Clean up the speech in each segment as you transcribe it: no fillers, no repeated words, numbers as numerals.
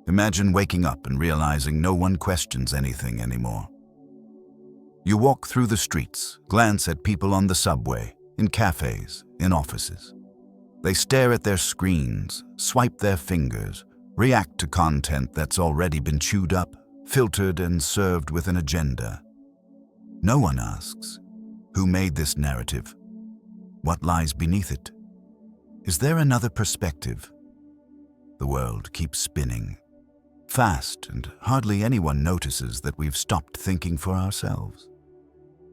Imagine waking up and realizing no one questions anything anymore. You walk through the streets, glance at people on the subway, in cafes, in offices. They stare at their screens, swipe their fingers, react to content that's already been chewed up, filtered and served with an agenda. No one asks, who made this narrative? What lies beneath it? Is there another perspective? The world keeps spinning, fast, and hardly anyone notices that we've stopped thinking for ourselves.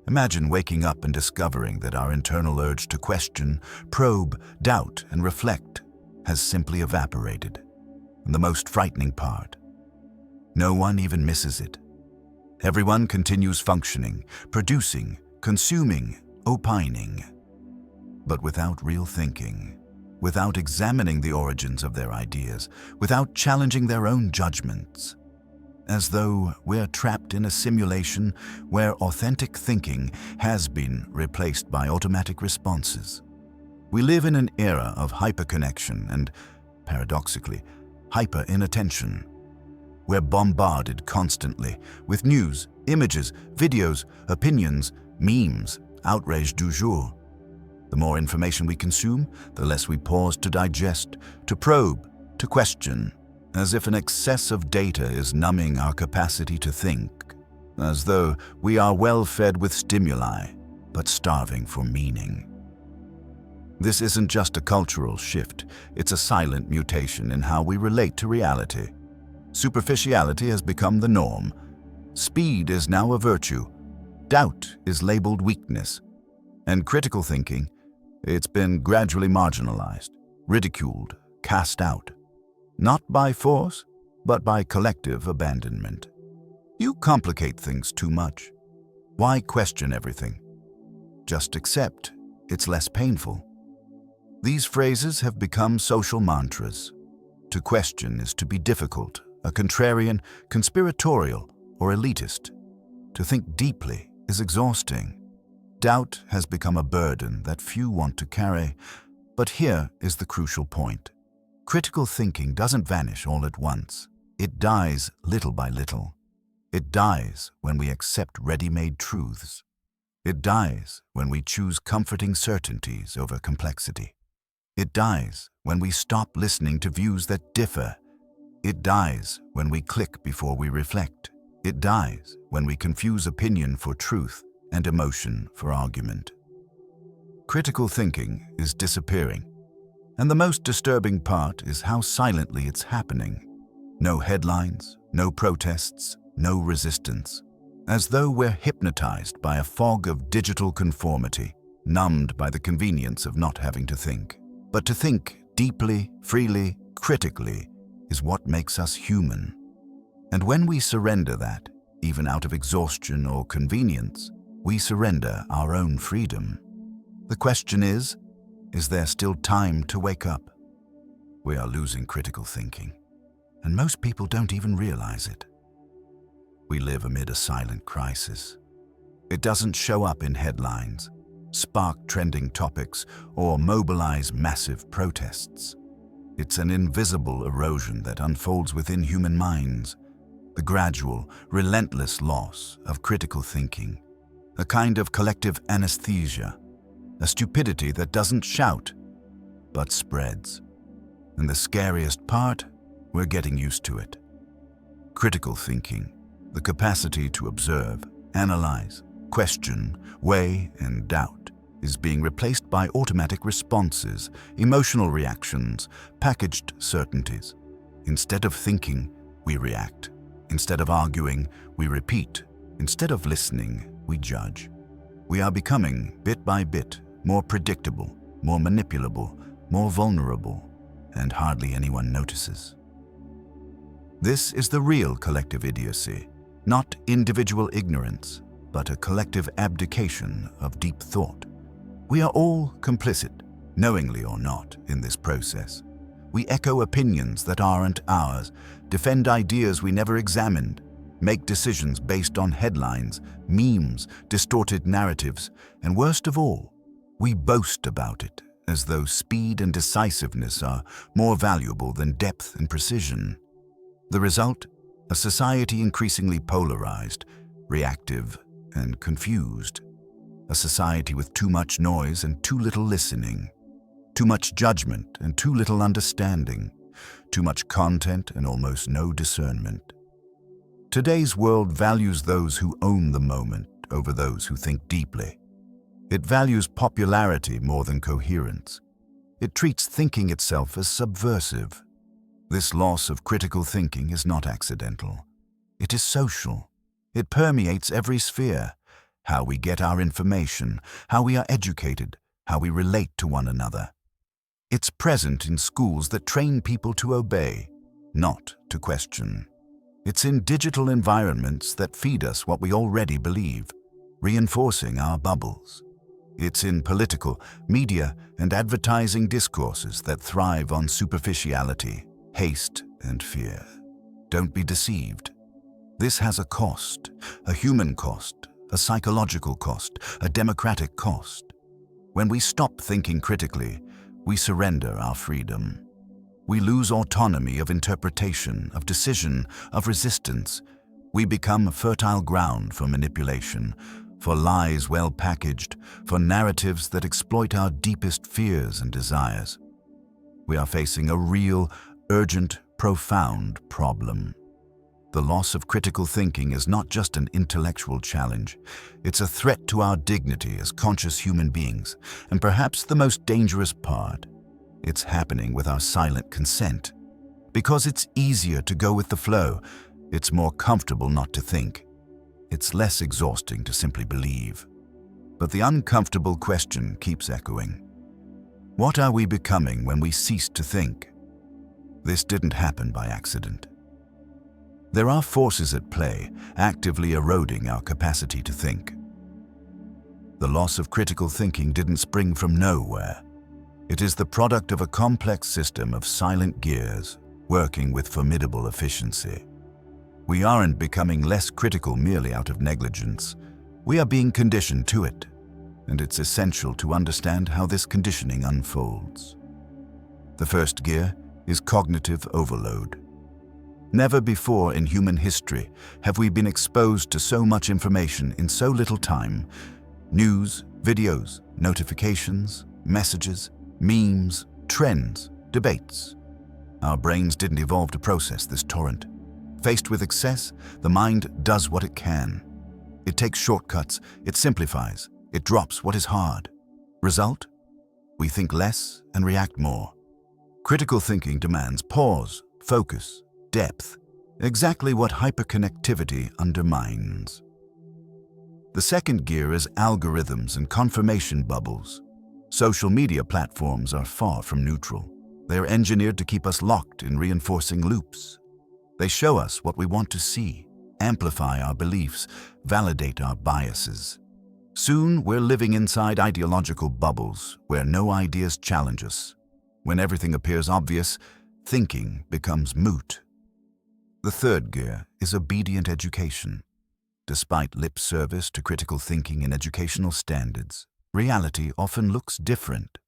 Imagine waking up and discovering that our internal urge to question, probe, doubt, and reflect has simply evaporated. And the most frightening part, no one even misses it. Everyone continues functioning, producing, consuming, opining, but without real thinking, without examining the origins of their ideas, without challenging their own judgments, as though we're trapped in a simulation where authentic thinking has been replaced by automatic responses. We live in an era of hyperconnection and, paradoxically, hyper-inattention. We're bombarded constantly with news, images, videos, opinions, memes, outrage du jour. The more information we consume, the less we pause to digest, to probe, to question, as if an excess of data is numbing our capacity to think, as though we are well fed with stimuli, but starving for meaning. This isn't just a cultural shift, it's a silent mutation in how we relate to reality. Superficiality has become the norm. Speed is now a virtue. Doubt is labeled weakness. And critical thinking, it's been gradually marginalized, ridiculed, cast out. Not by force, but by collective abandonment. You complicate things too much. Why question everything? Just accept it's less painful. These phrases have become social mantras. To question is to be difficult, a contrarian, conspiratorial, or elitist. To think deeply is exhausting. Doubt has become a burden that few want to carry. But here is the crucial point. Critical thinking doesn't vanish all at once. It dies little by little. It dies when we accept ready-made truths. It dies when we choose comforting certainties over complexity. It dies when we stop listening to views that differ. It dies when we click before we reflect. It dies when we confuse opinion for truth and emotion for argument. Critical thinking is disappearing. And the most disturbing part is how silently it's happening. No headlines, no protests, no resistance. As though we're hypnotized by a fog of digital conformity, numbed by the convenience of not having to think. But to think deeply, freely, critically is what makes us human. And when we surrender that, even out of exhaustion or convenience, we surrender our own freedom. The question is there still time to wake up? We are losing critical thinking, and most people don't even realize it. We live amid a silent crisis. It doesn't show up in headlines, spark trending topics, or mobilize massive protests. It's an invisible erosion that unfolds within human minds, the gradual, relentless loss of critical thinking, a kind of collective anesthesia, a stupidity that doesn't shout, but spreads. And the scariest part, we're getting used to it. Critical thinking, the capacity to observe, analyze, question, weigh, and doubt, is being replaced by automatic responses, emotional reactions, packaged certainties. Instead of thinking, we react. Instead of arguing, we repeat. Instead of listening, we judge. We are becoming, bit by bit, more predictable, more manipulable, more vulnerable, and hardly anyone notices. This is the real collective idiocy, not individual ignorance, but a collective abdication of deep thought. We are all complicit, knowingly or not, in this process. We echo opinions that aren't ours, defend ideas we never examined, make decisions based on headlines, memes, distorted narratives, and worst of all, we boast about it as though speed and decisiveness are more valuable than depth and precision. The result? A society increasingly polarized, reactive, and confused. A society with too much noise and too little listening. Too much judgment and too little understanding. Too much content and almost no discernment. Today's world values those who own the moment over those who think deeply. It values popularity more than coherence. It treats thinking itself as subversive. This loss of critical thinking is not accidental. It is social. It permeates every sphere. How we get our information, how we are educated, how we relate to one another. It's present in schools that train people to obey, not to question. It's in digital environments that feed us what we already believe, reinforcing our bubbles. It's in political, media, and advertising discourses that thrive on superficiality, haste, and fear. Don't be deceived. This has a cost, a human cost, a psychological cost, a democratic cost. When we stop thinking critically, we surrender our freedom. We lose autonomy of interpretation, of decision, of resistance. We become fertile ground for manipulation, for lies well packaged, for narratives that exploit our deepest fears and desires. We are facing a real, urgent, profound problem. The loss of critical thinking is not just an intellectual challenge. It's a threat to our dignity as conscious human beings, and perhaps the most dangerous part, it's happening with our silent consent. Because it's easier to go with the flow, it's more comfortable not to think. It's less exhausting to simply believe. But the uncomfortable question keeps echoing. What are we becoming when we cease to think? This didn't happen by accident. There are forces at play, actively eroding our capacity to think. The loss of critical thinking didn't spring from nowhere. It is the product of a complex system of silent gears, working with formidable efficiency. We aren't becoming less critical merely out of negligence. We are being conditioned to it, and it's essential to understand how this conditioning unfolds. The first gear is cognitive overload. Never before in human history have we been exposed to so much information in so little time. News, videos, notifications, messages, memes, trends, debates. Our brains didn't evolve to process this torrent. Faced with excess, the mind does what it can. It takes shortcuts, it simplifies, it drops what is hard. Result? We think less and react more. Critical thinking demands pause, focus, depth, exactly what hyperconnectivity undermines. The second gear is algorithms and confirmation bubbles. Social media platforms are far from neutral. They are engineered to keep us locked in reinforcing loops. They show us what we want to see, amplify our beliefs, validate our biases. Soon, we're living inside ideological bubbles where no ideas challenge us. When everything appears obvious, thinking becomes moot. The third gear is obedient education. Despite lip service to critical thinking in educational standards, reality often looks different.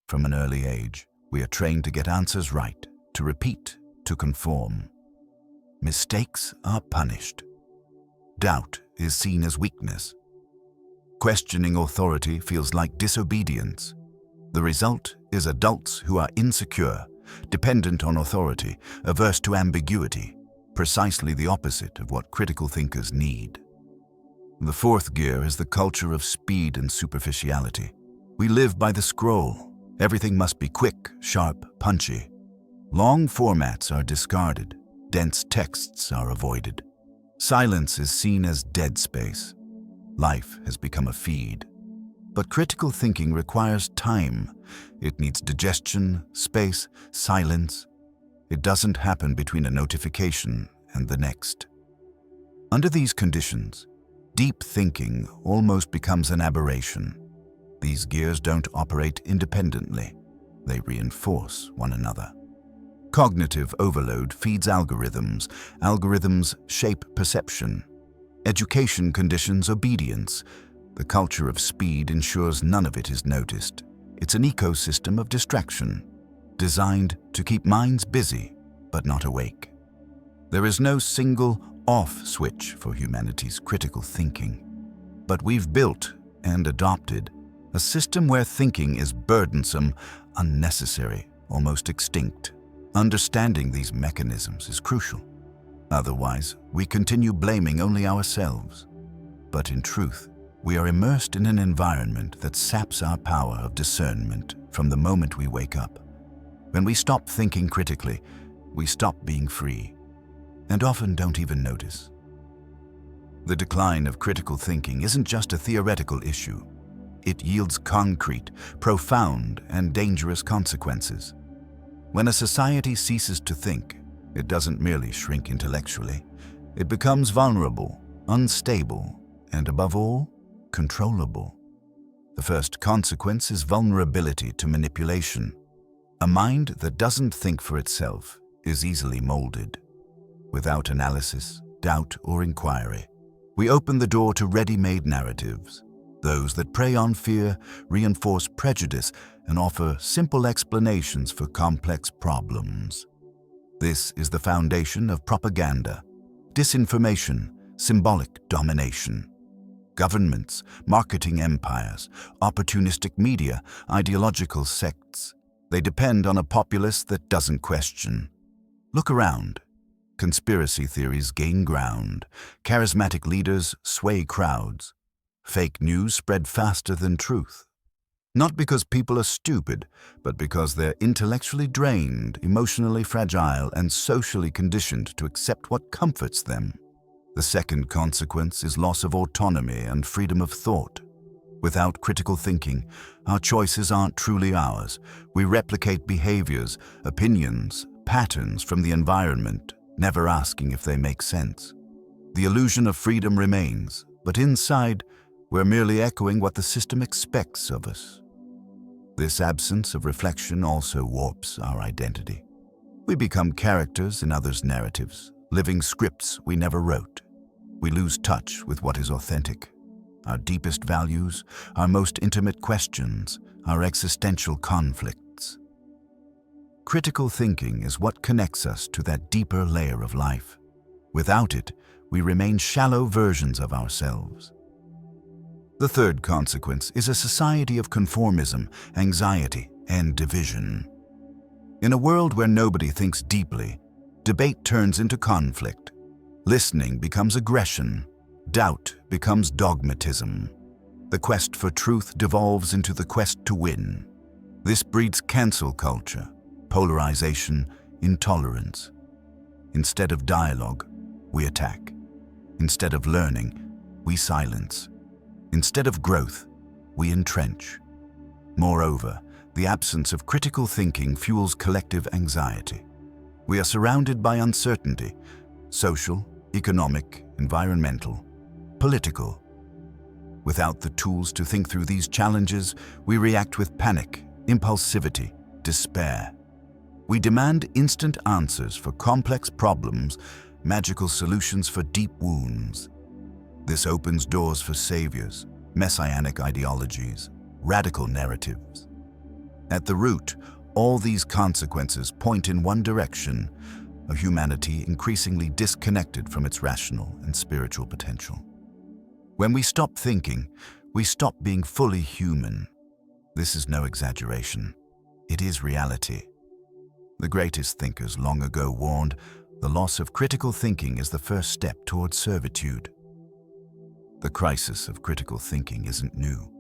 From an early age, we are trained to get answers right, to repeat, to conform. Mistakes are punished. Doubt is seen as weakness. Questioning authority feels like disobedience. The result is adults who are insecure, dependent on authority, averse to ambiguity, precisely the opposite of what critical thinkers need. The fourth gear is the culture of speed and superficiality. We live by the scroll. Everything must be quick, sharp, punchy. Long formats are discarded. Dense texts are avoided. Silence is seen as dead space. Life has become a feed. But critical thinking requires time. It needs digestion, space, silence. It doesn't happen between a notification and the next. Under these conditions, deep thinking almost becomes an aberration. These gears don't operate independently. They reinforce one another. Cognitive overload feeds algorithms. Algorithms shape perception. Education conditions obedience. The culture of speed ensures none of it is noticed. It's an ecosystem of distraction, designed to keep minds busy, but not awake. There is no single off switch for humanity's critical thinking. But we've built and adopted a system where thinking is burdensome, unnecessary, almost extinct. Understanding these mechanisms is crucial. Otherwise, we continue blaming only ourselves. But in truth, we are immersed in an environment that saps our power of discernment from the moment we wake up. When we stop thinking critically, we stop being free, and often don't even notice. The decline of critical thinking isn't just a theoretical issue. It yields concrete, profound, and dangerous consequences. When a society ceases to think, it doesn't merely shrink intellectually. It becomes vulnerable, unstable, and above all, controllable. The first consequence is vulnerability to manipulation. A mind that doesn't think for itself is easily molded. Without analysis, doubt, or inquiry, we open the door to ready-made narratives, those that prey on fear, reinforce prejudice, and offer simple explanations for complex problems. This is the foundation of propaganda, disinformation, symbolic domination. Governments, marketing empires, opportunistic media, ideological sects, they depend on a populace that doesn't question. Look around. Conspiracy theories gain ground. Charismatic leaders sway crowds. Fake news spread faster than truth. Not because people are stupid, but because they're intellectually drained, emotionally fragile, and socially conditioned to accept what comforts them. The second consequence is loss of autonomy and freedom of thought. Without critical thinking, our choices aren't truly ours. We replicate behaviors, opinions, patterns from the environment, never asking if they make sense. The illusion of freedom remains, but inside, we're merely echoing what the system expects of us. This absence of reflection also warps our identity. We become characters in others' narratives, living scripts we never wrote. We lose touch with what is authentic. Our deepest values, our most intimate questions, our existential conflicts. Critical thinking is what connects us to that deeper layer of life. Without it, we remain shallow versions of ourselves. The third consequence is a society of conformism, anxiety, and division. In a world where nobody thinks deeply, debate turns into conflict. Listening becomes aggression. Doubt becomes dogmatism. The quest for truth devolves into the quest to win. This breeds cancel culture, polarization, intolerance. Instead of dialogue, we attack. Instead of learning, we silence. Instead of growth, we entrench. Moreover, the absence of critical thinking fuels collective anxiety. We are surrounded by uncertainty, social, economic, environmental, political. Without the tools to think through these challenges, we react with panic, impulsivity, despair. We demand instant answers for complex problems, magical solutions for deep wounds. This opens doors for saviors, messianic ideologies, radical narratives. At the root, all these consequences point in one direction: a humanity increasingly disconnected from its rational and spiritual potential. When we stop thinking, we stop being fully human. This is no exaggeration. It is reality. The greatest thinkers long ago warned, the loss of critical thinking is the first step towards servitude. The crisis of critical thinking isn't new.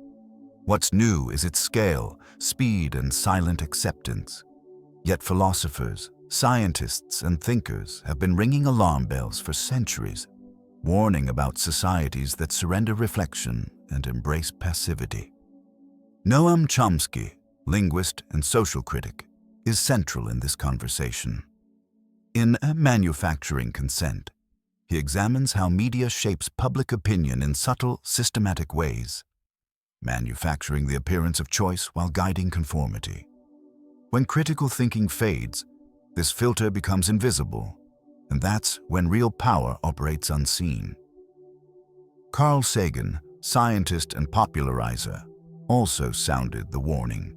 What's new is its scale, speed, and silent acceptance. Yet philosophers, scientists, and thinkers have been ringing alarm bells for centuries, warning about societies that surrender reflection and embrace passivity. Noam Chomsky, linguist and social critic, is central in this conversation. In Manufacturing Consent, he examines how media shapes public opinion in subtle, systematic ways, manufacturing the appearance of choice while guiding conformity. When critical thinking fades, this filter becomes invisible, and that's when real power operates unseen. Carl Sagan, scientist and popularizer, also sounded the warning.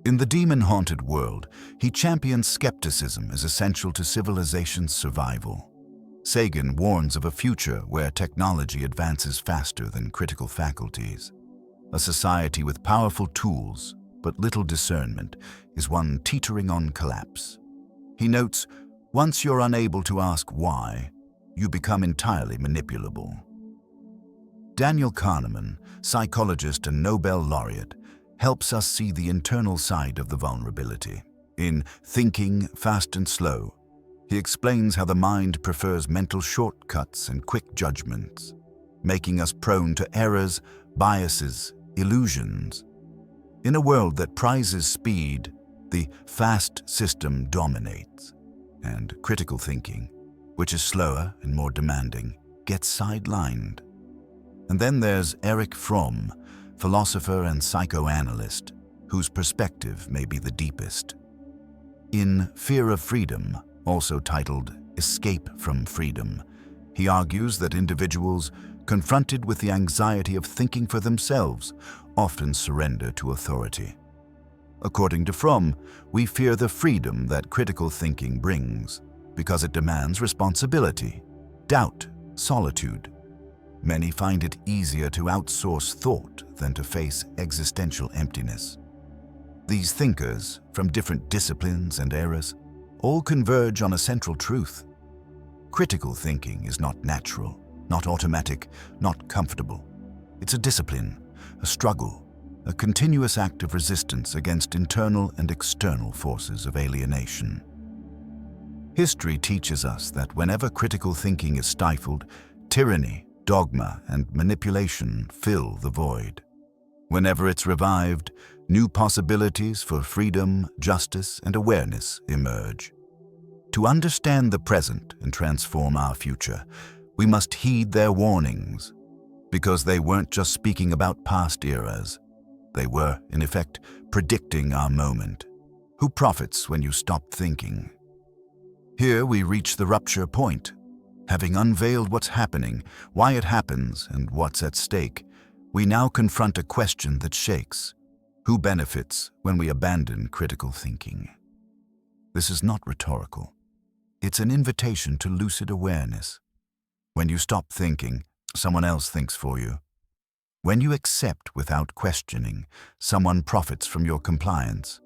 In the demon-haunted world, he champions skepticism as essential to civilization's survival. Sagan warns of a future where technology advances faster than critical faculties. A society with powerful tools but little discernment is one teetering on collapse. He notes, once you're unable to ask why, you become entirely manipulable. Daniel Kahneman, psychologist and Nobel laureate, helps us see the internal side of the vulnerability. In Thinking, Fast and Slow, he explains how the mind prefers mental shortcuts and quick judgments, making us prone to errors, biases, illusions. In a world that prizes speed, the fast system dominates, and critical thinking, which is slower and more demanding, gets sidelined. And then there's Erich Fromm, philosopher and psychoanalyst, whose perspective may be the deepest. In Fear of Freedom, also titled Escape from Freedom, he argues that individuals, confronted with the anxiety of thinking for themselves, often surrender to authority. According to Fromm, we fear the freedom that critical thinking brings, because it demands responsibility, doubt, solitude. Many find it easier to outsource thought than to face existential emptiness. These thinkers, from different disciplines and eras, all converge on a central truth. Critical thinking is not natural, not automatic, not comfortable. It's a discipline, a struggle, a continuous act of resistance against internal and external forces of alienation. History teaches us that whenever critical thinking is stifled, tyranny, dogma, and manipulation fill the void. Whenever it's revived, new possibilities for freedom, justice, and awareness emerge. To understand the present and transform our future, we must heed their warnings, because they weren't just speaking about past eras. They were, in effect, predicting our moment. Who profits when you stop thinking? Here we reach the rupture point. Having unveiled what's happening, why it happens, and what's at stake, we now confront a question that shakes. Who benefits when we abandon critical thinking? This is not rhetorical. It's an invitation to lucid awareness. When you stop thinking, someone else thinks for you. When you accept without questioning, someone profits from your compliance.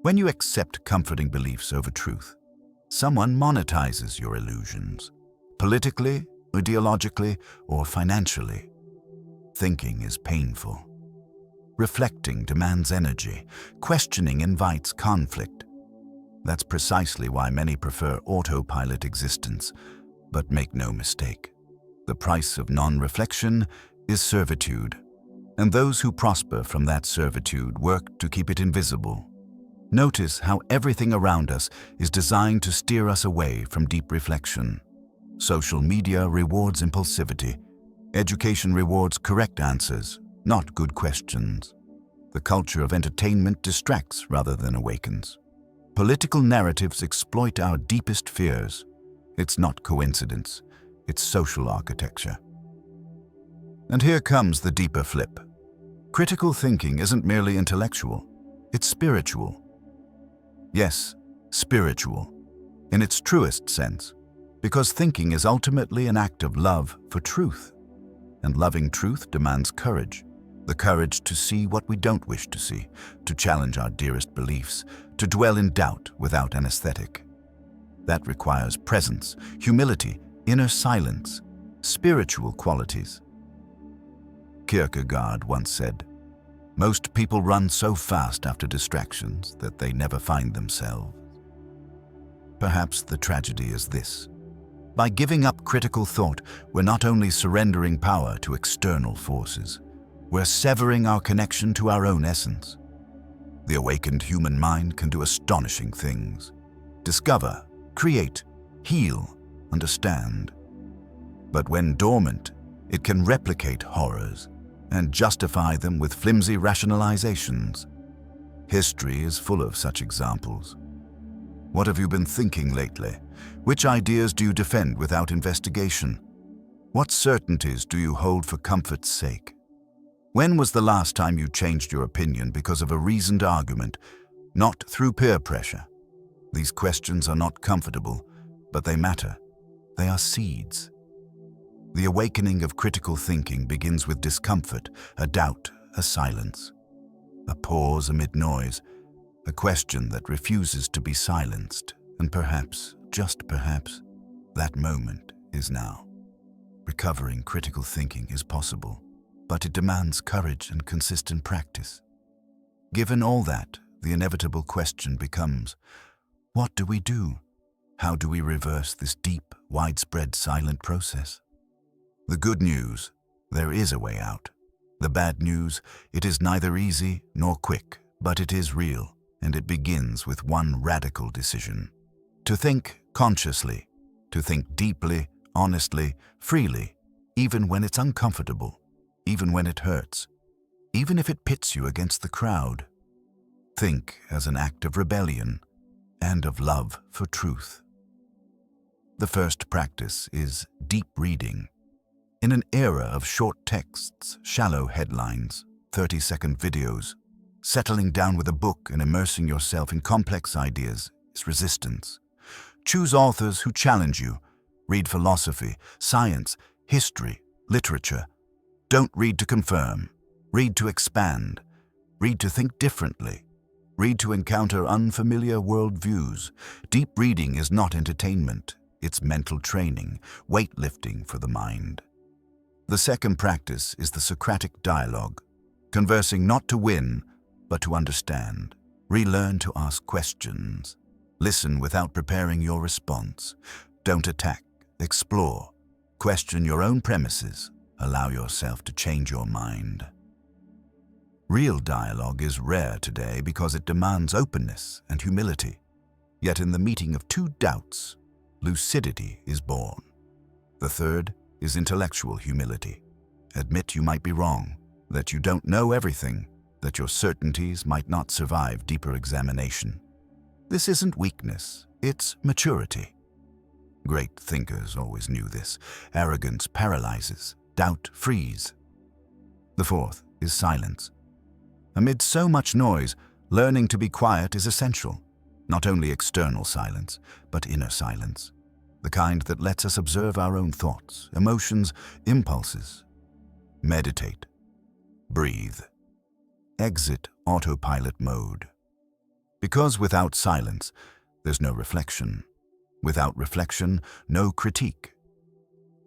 When you accept comforting beliefs over truth, someone monetizes your illusions. Politically, ideologically, or financially. Thinking is painful. Reflecting demands energy. Questioning invites conflict. That's precisely why many prefer autopilot existence. But make no mistake, the price of non-reflection is servitude, and those who prosper from that servitude work to keep it invisible. Notice how everything around us is designed to steer us away from deep reflection. Social media rewards impulsivity. Education rewards correct answers, not good questions. The culture of entertainment distracts rather than awakens. Political narratives exploit our deepest fears. It's not coincidence, it's social architecture. And here comes the deeper flip. Critical thinking isn't merely intellectual, it's spiritual. Yes, spiritual, in its truest sense. Because thinking is ultimately an act of love for truth. And loving truth demands courage. The courage to see what we don't wish to see, to challenge our dearest beliefs, to dwell in doubt without anesthetic. That requires presence, humility, inner silence, spiritual qualities. Kierkegaard once said, "Most people run so fast after distractions that they never find themselves." Perhaps the tragedy is this. By giving up critical thought, we're not only surrendering power to external forces, we're severing our connection to our own essence. The awakened human mind can do astonishing things. Discover, create, heal, understand. But when dormant, it can replicate horrors and justify them with flimsy rationalizations. History is full of such examples. What have you been thinking lately? Which ideas do you defend without investigation? What certainties do you hold for comfort's sake? When was the last time you changed your opinion because of a reasoned argument not through peer pressure. These questions are not comfortable, but they matter. They are seeds. The awakening of critical thinking begins with discomfort, a doubt, a silence, a pause amid noise, a question that refuses to be silenced, and perhaps, just perhaps, that moment is now. Recovering critical thinking is possible, but it demands courage and consistent practice. Given all that, the inevitable question becomes, what do we do? How do we reverse this deep, widespread, silent process? The good news, there is a way out. The bad news, it is neither easy nor quick, but it is real, and it begins with one radical decision. To think consciously, to think deeply, honestly, freely, even when it's uncomfortable, even when it hurts, even if it pits you against the crowd. Think as an act of rebellion and of love for truth. The first practice is deep reading. In an era of short texts, shallow headlines, 30-second videos, settling down with a book and immersing yourself in complex ideas is resistance. Choose authors who challenge you. Read philosophy, science, history, literature. Don't read to confirm. Read to expand. Read to think differently. Read to encounter unfamiliar worldviews. Deep reading is not entertainment. It's mental training, weightlifting for the mind. The second practice is the Socratic dialogue, conversing not to win, but to understand. Relearn to ask questions. Listen without preparing your response. Don't attack, explore. Question your own premises. Allow yourself to change your mind. Real dialogue is rare today because it demands openness and humility. Yet in the meeting of two doubts, lucidity is born. The third is intellectual humility. Admit you might be wrong, that you don't know everything, that your certainties might not survive deeper examination. This isn't weakness, it's maturity. Great thinkers always knew this. Arrogance paralyzes, doubt frees. The fourth is silence. Amid so much noise, learning to be quiet is essential. Not only external silence, but inner silence. The kind that lets us observe our own thoughts, emotions, impulses. Meditate. Breathe. Exit autopilot mode. Because without silence, there's no reflection. Without reflection, no critique.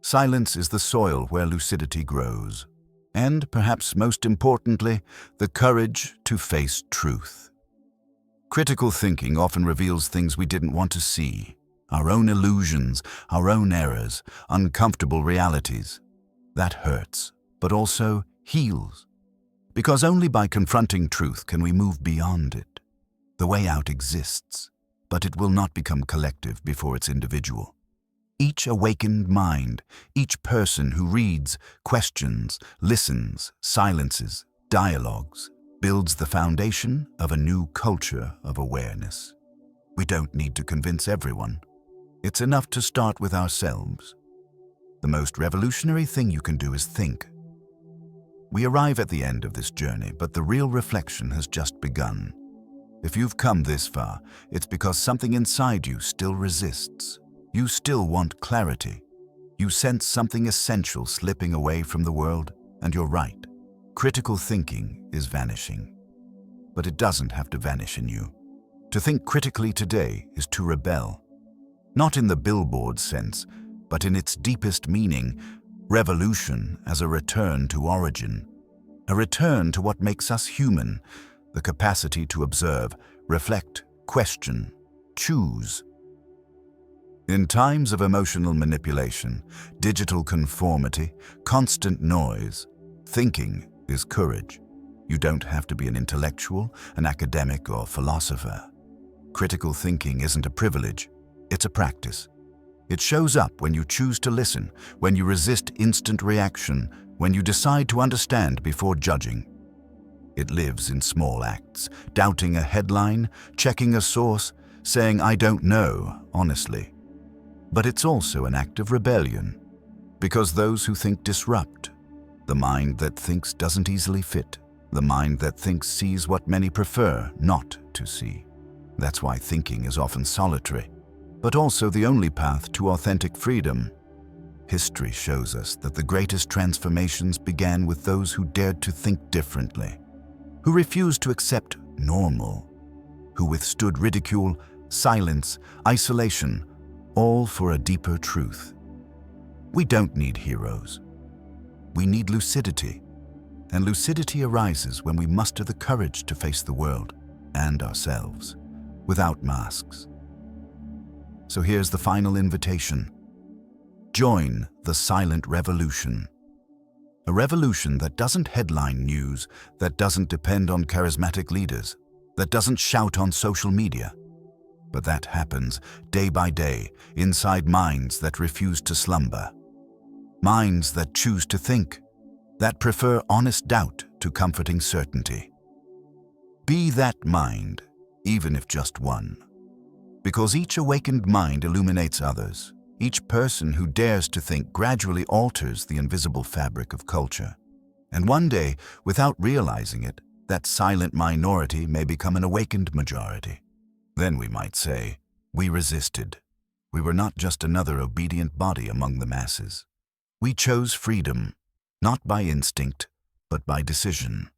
Silence is the soil where lucidity grows. And, perhaps most importantly, the courage to face truth. Critical thinking often reveals things we didn't want to see. Our own illusions, our own errors, uncomfortable realities. That hurts, but also heals. Because only by confronting truth can we move beyond it. The way out exists, but it will not become collective before it's individual. Each awakened mind, each person who reads, questions, listens, silences, dialogues, builds the foundation of a new culture of awareness. We don't need to convince everyone. It's enough to start with ourselves. The most revolutionary thing you can do is think. We arrive at the end of this journey, but the real reflection has just begun. If you've come this far, it's because something inside you still resists. You still want clarity. You sense something essential slipping away from the world, and you're right. Critical thinking is vanishing. But it doesn't have to vanish in you. To think critically today is to rebel. Not in the billboard sense, but in its deepest meaning, revolution as a return to origin. A return to what makes us human, the capacity to observe, reflect, question, choose. In times of emotional manipulation, digital conformity, constant noise, thinking is courage. You don't have to be an intellectual, an academic, or philosopher. Critical thinking isn't a privilege, it's a practice. It shows up when you choose to listen, when you resist instant reaction, when you decide to understand before judging. It lives in small acts, doubting a headline, checking a source, saying "I don't know," honestly. But it's also an act of rebellion, because those who think disrupt. The mind that thinks doesn't easily fit. The mind that thinks sees what many prefer not to see. That's why thinking is often solitary, but also the only path to authentic freedom. History shows us that the greatest transformations began with those who dared to think differently, who refused to accept normal, who withstood ridicule, silence, isolation, all for a deeper truth. We don't need heroes. We need lucidity. And lucidity arises when we muster the courage to face the world and ourselves without masks. So here's the final invitation. Join the silent revolution. A revolution that doesn't headline news, that doesn't depend on charismatic leaders, that doesn't shout on social media, but that happens day by day inside minds that refuse to slumber. Minds that choose to think, that prefer honest doubt to comforting certainty. Be that mind, even if just one. Because each awakened mind illuminates others. Each person who dares to think gradually alters the invisible fabric of culture. And one day, without realizing it, that silent minority may become an awakened majority. Then we might say, we resisted. We were not just another obedient body among the masses. We chose freedom, not by instinct, but by decision.